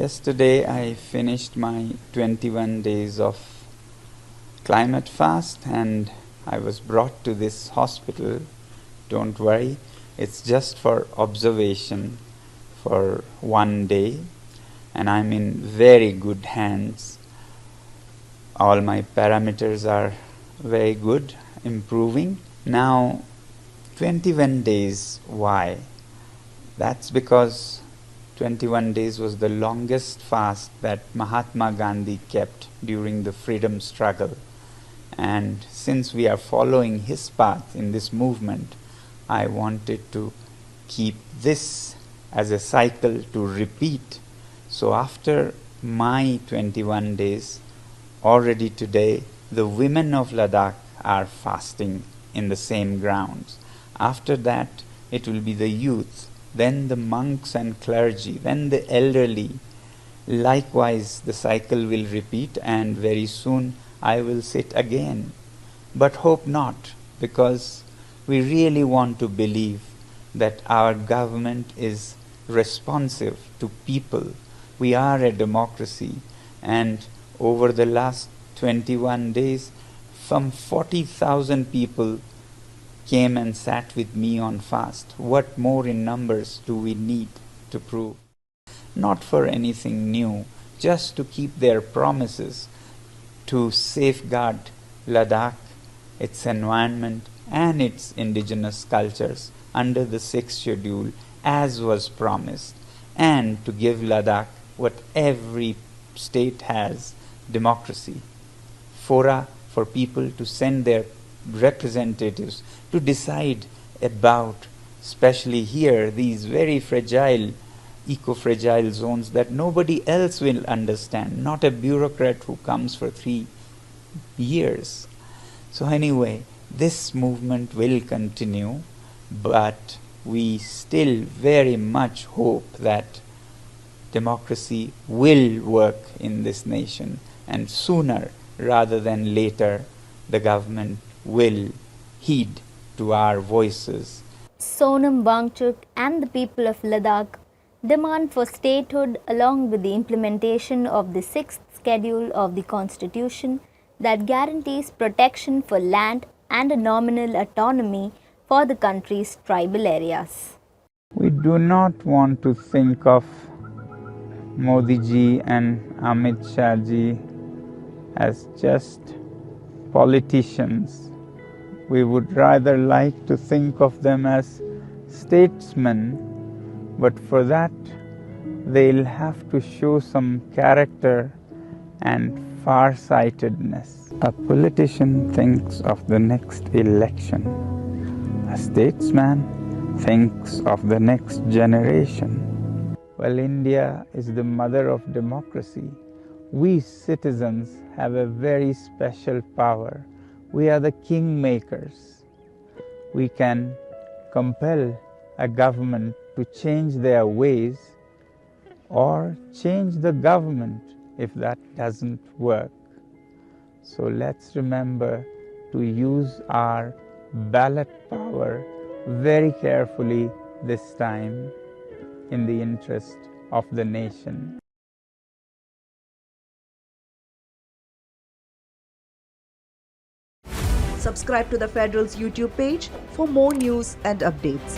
Yesterday I finished my 21 days of climate fast and I was brought to this hospital. Don't worry, it's just for observation for one day and I'm in very good hands. All my parameters are very good, improving. Now 21 days, why? That's because 21 days was the longest fast that Mahatma Gandhi kept during the freedom struggle. And since we are following his path in this movement, I wanted to keep this as a cycle to repeat. So after my 21 days, already today, the women of Ladakh are fasting in the same grounds. After that, it will be the youth, then the monks and clergy, then the elderly. Likewise, the cycle will repeat and very soon I will sit again. But hope not, because we really want to believe that our government is responsive to people. We are a democracy, and over the last 21 days, some 40,000 people came and sat with me on fast. What more in numbers do we need to prove? Not for anything new, just to keep their promises to safeguard Ladakh, its environment and its indigenous cultures under the 6th schedule as was promised, and to give Ladakh what every state has, democracy, fora for people to send their representatives to decide about, especially here, these very fragile, eco-fragile zones that nobody else will understand, not a bureaucrat who comes for 3 years. So anyway, this movement will continue, but we still very much hope that democracy will work in this nation, and sooner rather than later the government will heed to our voices. Sonam Wangchuk and the people of Ladakh demand for statehood along with the implementation of the 6th schedule of the Constitution that guarantees protection for land and a nominal autonomy for the country's tribal areas. We do not want to think of Modi ji and Amit Shah ji as just politicians. We would rather like to think of them as statesmen, but for that they'll have to show some character and far-sightedness. A politician thinks of the next election. A statesman thinks of the next generation. Well, India is the mother of democracy. We citizens have a very special power. We are the kingmakers. We can compel a government to change their ways or change the government if that doesn't work. So let's remember to use our ballot power very carefully this time in the interest of the nation. Subscribe to the Federal's YouTube page for more news and updates.